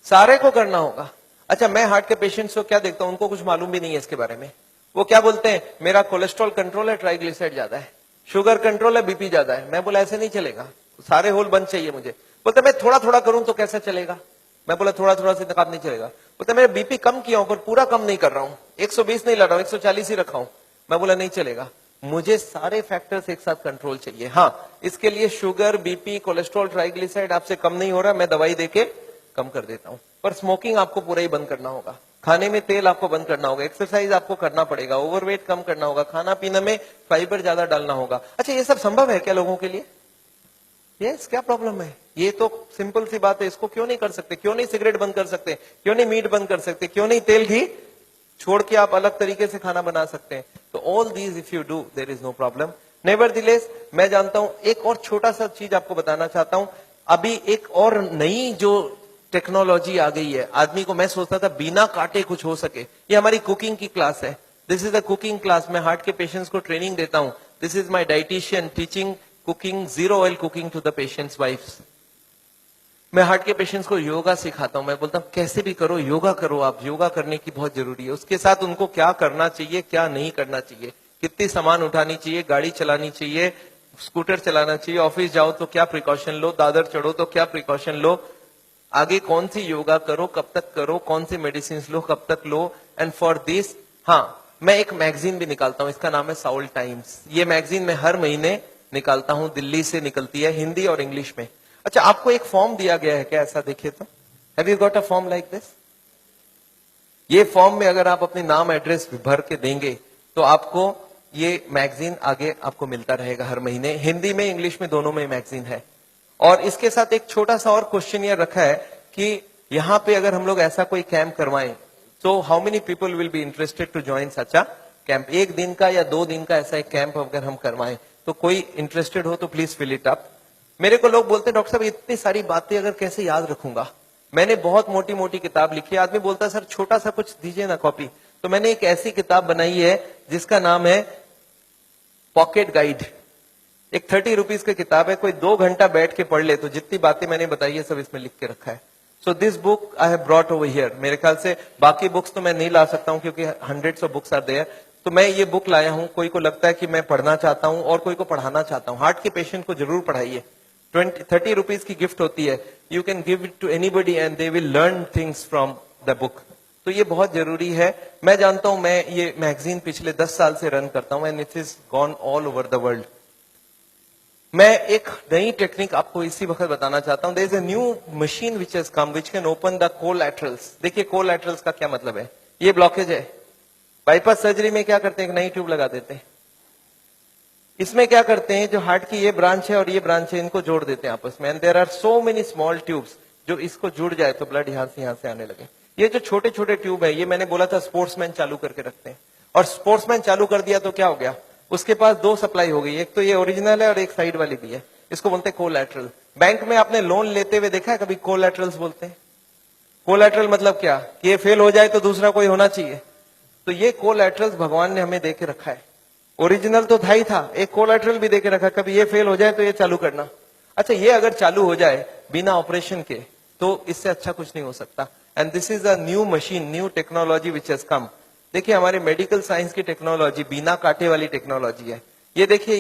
सारे को करना होगा। अच्छा मैं हार्ट के पेशेंट्स को क्या देखता हूं, उनको कुछ मालूम भी नहीं है इसके बारे में। वो क्या बोलते हैं, मेरा कोलेस्ट्रॉल कंट्रोल है, ट्राइग्लिसराइड ज्यादा है, शुगर कंट्रोल है, बीपी ज्यादा है। मैं बोला ऐसे नहीं चलेगा, सारे होल बंद चाहिए मुझे। बोलते मैं थोड़ा थोड़ा करूं तो कैसे चलेगा? मैं बोला थोड़ा थोड़ा से काम नहीं चलेगा। बोलते मेरा बीपी कम किया हूं पर पूरा कम नहीं कर रहा हूं, 120 नहीं ला रहा हूं, 140 ही रखा हूं। मैं बोला नहीं चलेगा, मुझे सारे फैक्टर्स एक साथ कंट्रोल चाहिए। हाँ इसके लिए शुगर, बीपी, कोलेस्ट्रॉल, ट्राइग्लिसराइड आपसे कम नहीं हो रहा, मैं दवाई देके कम कर देता हूं। पर स्मोकिंग आपको पूरा ही बंद करना होगा, खाने में तेल आपको बंद करना होगा, एक्सरसाइज आपको करना पड़ेगा, ओवरवेट कम करना होगा, खाना पीना में फाइबर ज्यादा डालना होगा। अच्छा ये सब संभव है क्या लोगों के लिए? यस, क्या प्रॉब्लम है? ये तो सिंपल सी बात है, इसको क्यों नहीं कर सकते? क्यों नहीं सिगरेट बंद कर सकते? क्यों नहीं मीट बंद कर सकते? क्यों नहीं तेल घी छोड़ के आप अलग तरीके से खाना बना सकते हैं? तो all these if you do there is no problem. Nevertheless मैं जानता हूं, एक और छोटा सा चीज आपको बताना चाहता हूं। अभी एक और नई जो टेक्नोलॉजी आ गई है, आदमी को मैं सोचता था बिना काटे कुछ हो सके। ये हमारी कुकिंग की क्लास है, this is a cooking class. मैं हार्ट के पेशेंट्स को ट्रेनिंग देता हूं। This is my dietitian teaching cooking, zero oil cooking to the patients wives. मैं हार्ट के पेशेंट्स को योगा सिखाता हूं। मैं बोलता हूं कैसे भी करो, योगा करो, आप योगा करने की बहुत जरूरी है। उसके साथ उनको क्या करना चाहिए, क्या नहीं करना चाहिए, कितनी सामान उठानी चाहिए, गाड़ी चलानी चाहिए, स्कूटर चलाना चाहिए, ऑफिस जाओ तो क्या प्रिकॉशन लो, दादर चढ़ो तो क्या प्रिकॉशन लो, आगे कौन सी योगा करो, कब तक करो, कौन सी मेडिसिन लो, कब तक लो, एंड फॉर दिस हाँ मैं एक मैगजीन भी निकालता हूं, इसका नाम है साउल टाइम्स। ये मैगजीन मैं हर महीने निकालता हूं, दिल्ली से निकलती है, हिंदी और इंग्लिश में। अच्छा, आपको एक फॉर्म दिया गया है क्या? ऐसा देखिए तो, have you got a form like this? ये फॉर्म में अगर आप अपने नाम एड्रेस भर के देंगे तो आपको ये मैगजीन आगे आपको मिलता रहेगा हर महीने। हिंदी में इंग्लिश में दोनों में मैगजीन है। और इसके साथ एक छोटा सा और क्वेश्चन ये रखा है कि यहाँ पे अगर हम लोग ऐसा कोई कैंप करवाएं तो how many people will be interested to join such a camp? 1 दिन का या 2 दिन का ऐसा एक कैंप अगर हम करवाएं तो कोई इंटरेस्टेड हो तो प्लीज फिल इट अप। मेरे को लोग बोलते हैं डॉक्टर साहब इतनी सारी बातें अगर कैसे याद रखूंगा, मैंने बहुत मोटी मोटी किताब लिखी है। आदमी बोलता है सर छोटा सा कुछ दीजिए ना कॉपी। तो मैंने एक ऐसी किताब बनाई है जिसका नाम है पॉकेट गाइड। एक 30 रुपीज की किताब है, कोई 2 घंटा बैठ के पढ़ ले तो जितनी बातें मैंने बताई है सब इसमें लिख के रखा है। So this book I have brought over here. मेरे ख्याल से बाकी बुक्स तो मैं नहीं ला सकता हूं क्योंकि hundreds of books are there. तो मैं ये बुक लाया हूं, कोई को लगता है कि मैं पढ़ना चाहता हूं और कोई को पढ़ाना चाहता हूं। हार्ट के पेशेंट को जरूर पढ़ाइए। 30 रुपीज की गिफ्ट होती है, you can give it to anybody and they will learn things from the book. तो ये बहुत जरूरी है। मैं जानता हूं, मैं ये मैगजीन पिछले 10 साल से रन करता हूं and it is gone all over the world. मैं एक नई टेक्निक आपको इसी वक्त बताना चाहता हूं। There is a new machine which has come which can open the collaterals. देखिए कोलैटरल्स का क्या मतलब है। ये ब्लॉकेज है, बाईपास सर्जरी में क्या करते हैं, एक नई ट्यूब लगा देते हैं। इसमें क्या करते हैं, जो हार्ट की ये ब्रांच है और ये ब्रांच है इनको जोड़ देते हैं आपस में। And there are so many small tubes, जो इसको जुड़ जाए तो ब्लड यहां से आने लगे। ये जो छोटे छोटे ट्यूब है, ये मैंने बोला था स्पोर्ट्समैन चालू करके रखते हैं। और स्पोर्ट्समैन चालू कर दिया तो क्या हो गया, उसके पास 2 सप्लाई हो गई। एक तो ये ओरिजिनल है और एक साइड वाली भी है। इसको बोलते हैं कोलैटरल। बैंक में आपने लोन लेते हुए देखा है कभी? कोलैटरल्स बोलते हैं। कोलैटरल मतलब क्या, कि ये फेल हो जाए तो दूसरा कोई होना चाहिए। तो ये कोलैटरल्स भगवान ने हमें देके रखा है। ओरिजिनल तो था ही था, एक कोलैटरल भी देके रखा, कभी ये फेल हो जाए तो ये चालू करना। अच्छा, ये अगर चालू हो जाए बिना ऑपरेशन के तो इससे अच्छा कुछ नहीं हो सकता। And this is a new machine, new technology which has कम। देखिए हमारे मेडिकल साइंस की टेक्नोलॉजी बिना कांटे वाली टेक्नोलॉजी है। ये देखिए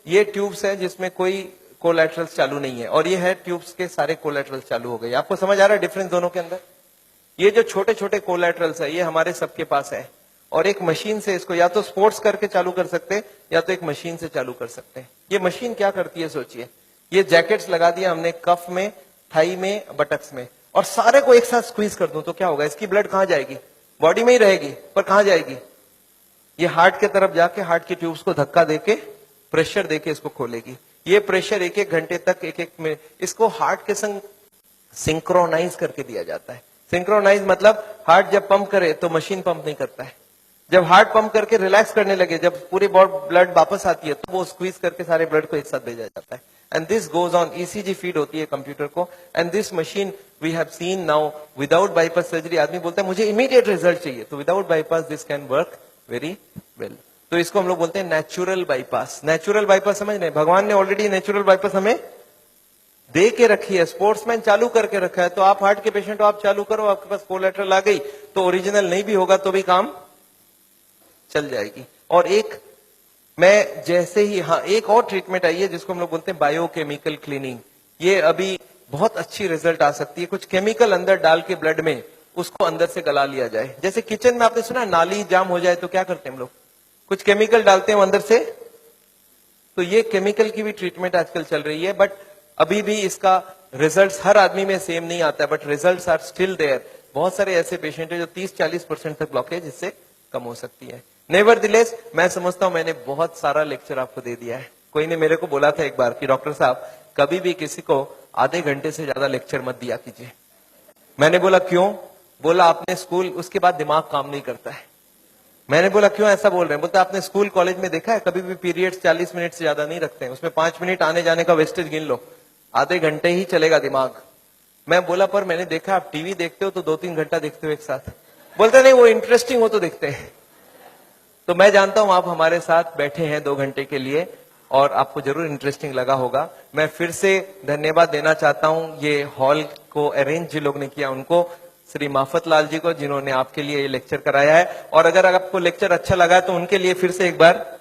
ये ट्यूब्स है जिसमें कोई कोलैटरल्स चालू नहीं है, और ये है ट्यूब्स के सारे कोलैटरल्स चालू हो गए। आपको समझ आ रहा है डिफरेंस दोनों के अंदर? ये जो छोटे छोटे कोलैटरल्स है ये हमारे सबके पास है, और एक मशीन से इसको या तो स्पोर्ट्स करके चालू कर सकते हैं या तो एक मशीन से चालू कर सकते हैं। ये मशीन क्या करती है सोचिए, ये जैकेट्स लगा दिया हमने कफ में, थाई में, बटक्स में, और सारे को एक साथ स्क्वीज कर दूं तो क्या होगा, इसकी ब्लड कहां जाएगी? बॉडी में ही रहेगी, पर कहां जाएगी? ये हार्ट के तरफ जाके हार्ट की ट्यूब्स को धक्का देके प्रेशर देके इसको खोलेगी। ये प्रेशर 1-1 घंटे तक, 1-1 मिनट, इसको हार्ट के संग सिंक्रोनाइज करके दिया जाता है। सिंक्रोनाइज मतलब हार्ट जब पंप करे तो मशीन पंप नहीं करता है। जब हार्ट पंप करके रिलैक्स करने लगे, जब पूरी ब्लड वापस आती है तो वो स्क्वीज करके सारे ब्लड को एक साथ भेजा जाता है। And this goes on, ECG feed होती है कंप्यूटर को। And this machine we have seen now without bypass surgery. आदमी बोलता है मुझे इमीडिएट रिजल्ट चाहिए, तो without bypass this can work very well. तो इसको हम लोग बोलते हैं नेचुरल बाईपास। नेचुरल बाईपास समझ रहे हैं, भगवान ने ऑलरेडी नेचुरल बाईपास हमें दे के रखी है, स्पोर्ट्समैन चालू करके रखा है। तो आप हार्ट के पेशेंट हो, आप चालू करो, आपके पास कोलैटरल आ गई तो ओरिजिनल नहीं भी होगा तो भी काम चल जाएगी। और एक मैं जैसे ही, हाँ एक और ट्रीटमेंट आई है जिसको हम लोग बोलते हैं बायोकेमिकल क्लीनिंग। ये अभी बहुत अच्छी रिजल्ट आ सकती है। कुछ केमिकल अंदर डाल के ब्लड में उसको अंदर से गला लिया जाए। जैसे किचन में आपने सुना नाली जाम हो जाए तो क्या करते हैं हम लोग, कुछ केमिकल डालते हैं अंदर से। तो ये केमिकल की भी ट्रीटमेंट आजकल चल रही है, बट अभी भी इसका रिजल्ट्स हर आदमी में सेम नहीं आता है, but results are still there. बहुत सारे ऐसे पेशेंट है जो 30-40% तक ब्लॉकेज इससे कम हो सकती है। नेवरदिलेस मैं समझता हूं मैंने बहुत सारा लेक्चर आपको दे दिया है। कोई ने मेरे को बोला था एक बार कि डॉक्टर साहब कभी भी किसी को आधे घंटे से ज्यादा लेक्चर मत दिया कीजिए। मैंने बोला क्यों? बोला आपने स्कूल, उसके बाद दिमाग काम नहीं करता है। मैंने बोला क्यों ऐसा बोल रहे हैं? बोलता आपने स्कूल कॉलेज में देखा है कभी भी पीरियड्स 40 मिनट से ज्यादा नहीं रखते हैं, उसमें 5 मिनट आने जाने का वेस्टेज गिन लो, आधे घंटे ही चलेगा दिमाग। मैं बोला पर मैंने देखा आप टीवी देखते हो तो 2-3 घंटा देखते हो एक साथ। बोलते नहीं वो इंटरेस्टिंग हो तो देखते हैं। तो मैं जानता हूं आप हमारे साथ बैठे हैं 2 घंटे के लिए और आपको जरूर इंटरेस्टिंग लगा होगा। मैं फिर से धन्यवाद देना चाहता हूं ये हॉल को अरेंज जिन लोग ने किया उनको, श्री माफत लाल जी को जिन्होंने आपके लिए ये लेक्चर कराया है। और अगर आपको लेक्चर अच्छा लगा तो उनके लिए फिर से एक बार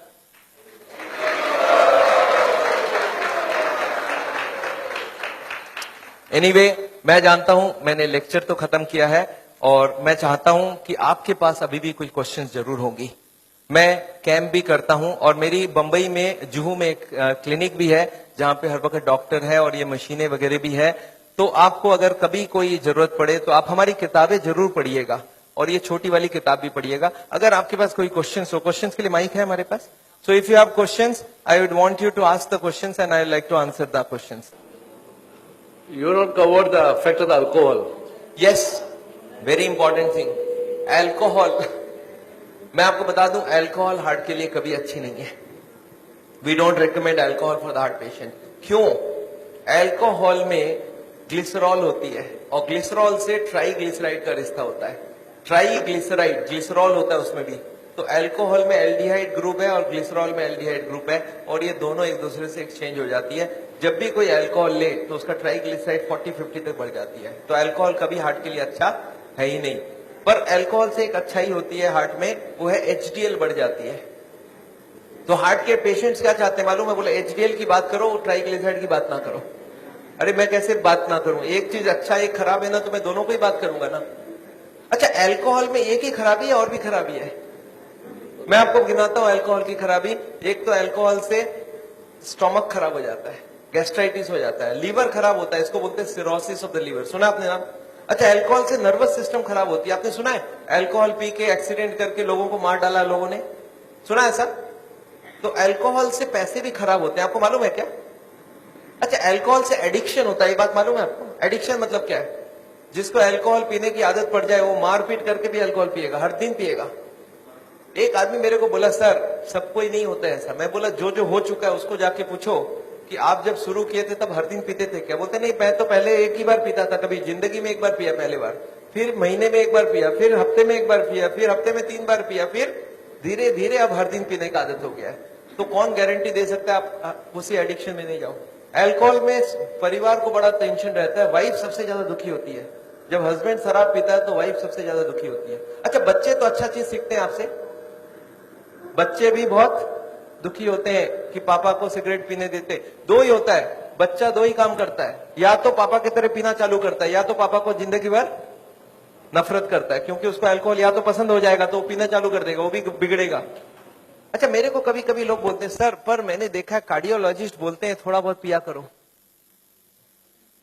एनीवे मैं जानता हूं मैंने लेक्चर तो खत्म किया है और मैं चाहता हूं कि आपके पास अभी भी कुछ क्वेश्चंस जरूर होंगी। मैं कैंप भी करता हूं और मेरी बंबई में जुहू में एक क्लिनिक भी है जहां पे हर वक्त डॉक्टर है और ये मशीनें वगैरह भी है। तो आपको अगर कभी कोई जरूरत पड़े तो आप हमारी किताबें जरूर पढ़िएगा और ये छोटी वाली किताब भी पढ़िएगा। अगर आपके पास कोई क्वेश्चंस हो, क्वेश्चंस के लिए माइक है हमारे पास। So if you have questions I would want you to ask the questions and I like to answer the questions. You not covered the effect of the alcohol. Yes, very important thing, alcohol. मैं आपको बता दूं alcohol heart के लिए कभी अच्छी नहीं है। We don't recommend alcohol for the heart patient. क्यों? एल्कोहल में ग्लिसरॉल होती है और ग्लिसरॉल से ट्राईग्लिसराइड का रिश्ता होता है। ट्राईग्लिसराइड ग्लिसरॉल होता है उसमें भी। तो एल्कोहल में एल्डिहाइड ग्रुप है और ग्लिसरॉल में एल्डिहाइड ग्रुप है और ये दोनों एक दूसरे से एक्सचेंज हो जाती है। जब भी कोई अल्कोहल ले तो उसका ट्राईग्लिसराइड 40-50 तक बढ़ जाती है। तो अल्कोहल कभी हार्ट के लिए अच्छा है ही नहीं। पर अल्कोहल से एक अच्छाई होती है हार्ट में, वो है एचडीएल बढ़ जाती है। तो हार्ट के पेशेंट्स क्या चाहते हैं मालूम है? बोले एचडीएल की बात करो, ट्राईग्लिसराइड की बात ना करो। अरे मैं कैसे बात ना करूं? एक चीज अच्छा एक खराब है ना, तो मैं दोनों को ही बात करूंगा ना। अच्छा, अल्कोहल में एक ही खराबी है और भी खराबी है। मैं आपको गिनाता हूं अल्कोहल की खराबी। एक तो अल्कोहल से स्टोमक खराब हो जाता है, गैस्ट्राइटिस हो जाता है, लीवर खराब होता है, इसको बोलते हैं सिरोसिस ऑफ द लीवर। सुना आपने नाम? अच्छा, अल्कोहल से नर्वस सिस्टम खराब होती है। आपने सुना है अल्कोहल पी के एक्सीडेंट करके लोगों को मार डाला लोगों ने? सुना है सर? तो अल्कोहल से पैसे भी खराब होते हैं, आपको मालूम है क्या? अच्छा, अल्कोहल से एडिक्शन होता है, ये बात मालूम है आपको? एडिक्शन मतलब क्या है? जिसको अल्कोहल पीने की आदत पड़ जाए वो मारपीट करके भी अल्कोहल पिएगा, हर दिन पिएगा। एक आदमी मेरे को बोला सर सबको ही नहीं होता है ऐसा। मैं बोला जो जो हो चुका है उसको जाके पूछो कि आप जब शुरू किए थे तब हर दिन पीते थे क्या? बोलते नहीं, मैं तो पहले एक ही बार पीता था, कभी जिंदगी में एक बार पिया पहले बार, फिर महीने में एक बार पिया, फिर हफ्ते में एक बार पिया, फिर हफ्ते में 3 बार पिया, फिर धीरे धीरे अब हर दिन पीने की आदत हो गया है। तो कौन गारंटी दे सकता है आप उसी एडिक्शन में नहीं जाओ? अल्कोहल में परिवार को बड़ा टेंशन रहता है, वाइफ सबसे ज्यादा दुखी होती है। जब हस्बैंड शराब पीता है तो वाइफ सबसे ज्यादा दुखी होती है। अच्छा, बच्चे तो अच्छा चीज सीखते हैं आपसे, बच्चे भी बहुत दुखी होते हैं कि पापा को सिगरेट पीने देते। दो ही होता है, बच्चा दो ही काम करता है, या तो पापा की तरह पीना चालू करता है या तो पापा को जिंदगी भर नफरत करता है, क्योंकि उसको अल्कोहल या तो पसंद हो जाएगा तो वो पीना चालू कर देगा, वो भी बिगड़ेगा। अच्छा, मेरे को कभी कभी लोग बोलते हैं सर पर मैंने देखा है कार्डियोलॉजिस्ट बोलते हैं थोड़ा बहुत पिया करो।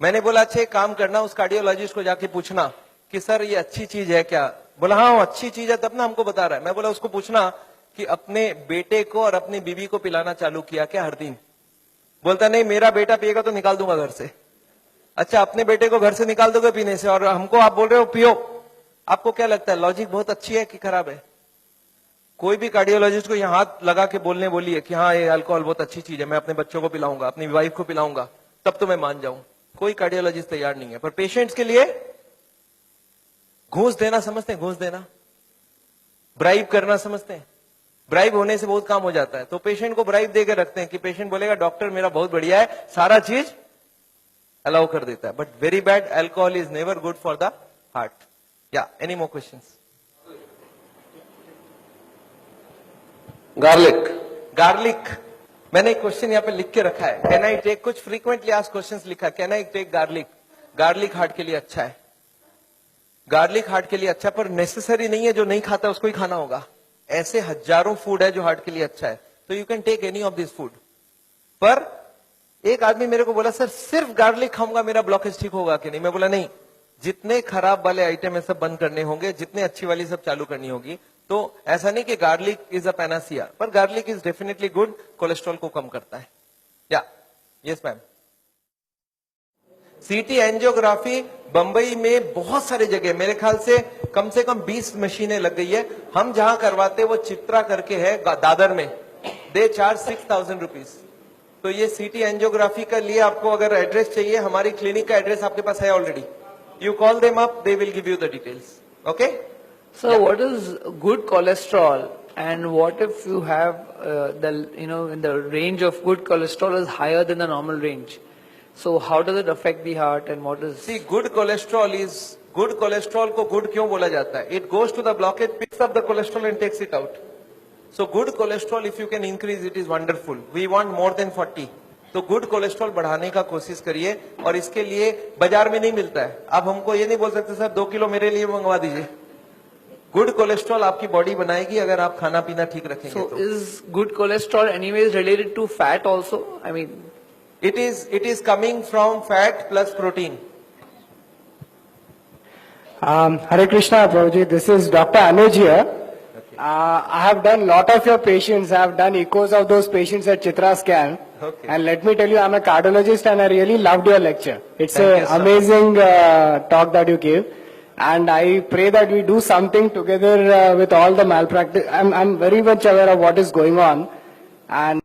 मैंने बोला अच्छा एक काम करना, उस कार्डियोलॉजिस्ट को जाके पूछना कि सर ये अच्छी चीज है क्या? बोला हाँ अच्छी चीज है, तब ना हमको बता रहा है। मैं बोला उसको पूछना कि अपने बेटे को और अपनी बीवी को पिलाना चालू किया क्या हर दिन? बोलता नहीं, मेरा बेटा पिएगा तो निकाल दूंगा घर से। अच्छा, अपने बेटे को घर से निकाल दोगे पीने से और हमको आप बोल रहे हो पियो? आपको क्या लगता है लॉजिक बहुत अच्छी है कि खराब है? कोई भी कार्डियोलॉजिस्ट को यहाँ हाथ लगा के बोलने बोलिए कि हाँ ये अल्कोहल बहुत अच्छी चीज है, मैं अपने बच्चों को पिलाऊंगा, अपनी वाइफ को पिलाऊंगा, तब तो मैं मान जाऊं। कोई कार्डियोलॉजिस्ट तैयार नहीं है। पर पेशेंट्स के लिए घूस देना समझते हैं? घूस देना, ब्राइब करना समझते हैं? ब्राइब होने से बहुत काम हो जाता है। तो पेशेंट को ब्राइब देकर रखते हैं कि पेशेंट बोलेगा डॉक्टर मेरा बहुत बढ़िया है, सारा चीज अलाउ कर देता है। But very bad, alcohol is never good for the heart. या एनी मोर क्वेश्चंस? गार्लिक, मैंने एक क्वेश्चन यहाँ पे लिख के रखा है, कैन आई टेक, कुछ फ्रीक्वेंटली आस्क्ड क्वेश्चंस लिखा, can I take garlic? Garlic हार्ट के लिए अच्छा है, गार्लिक हार्ट के लिए अच्छा, पर नेसेसरी नहीं है जो नहीं खाता उसको ही खाना होगा। ऐसे हजारों फूड है जो हार्ट के लिए अच्छा है, तो you can take any of this food. पर एक आदमी मेरे को बोला सर सिर्फ गार्लिक खाऊंगा मेरा ब्लॉकेज ठीक होगा कि नहीं? मैं बोला नहीं, जितने खराब वाले आइटम है सब बंद करने होंगे, जितने अच्छी वाली सब चालू करनी होगी। तो ऐसा नहीं कि गार्लिक इज अ पैनासिया, पर garlic is definitely good, cholesterol को कम करता है। या yes ma'am. CT angiography Bambai में बहुत सारे जगह, मेरे ख्याल से कम 20 मशीनें लग गई है। हम जहां करवाते वो चित्रा करके है दादर में, दे चार्ज 6,000 रुपीज। तो ये सीटी एंजियोग्राफी का लिए आपको अगर एड्रेस चाहिए, हमारी क्लिनिक का एड्रेस आपके पास है already, you call them up, they will give you the details. Okay So what is good cholesterol, and what if you have in the range of good cholesterol is higher than the normal range? So how does it affect the heart, and what is? See, good cholesterol को good क्यों बोला जाता है? It goes to the blockage, picks up the cholesterol and takes it out. So good cholesterol if you can increase it is wonderful. We want more than 40. तो good cholesterol बढ़ाने का कोशिश करिए, और इसके लिए बाजार में नहीं मिलता है। आप हमको ये नहीं बोल सकते सर 2 किलो मेरे लिए मंगवा दीजिए। गुड कोलेस्ट्रॉल आपकी बॉडी बनाएगी अगर आप खाना पीना ठीक रखेंगे So तो। is good cholesterol anyways related to fat also? I mean, It is coming from fat plus protein. Hare Krishna, Prabhuji. This is Dr. Anuj here. I have done lot of your patients. I have done echoes of those patients at Chitra Scan. Okay. And let me tell you, I'm a cardiologist and I really loved your lecture. It's Thank you, an sir. amazing talk that you gave. And I pray that we do something together with all the malpractice. I'm very much aware of what is going on. And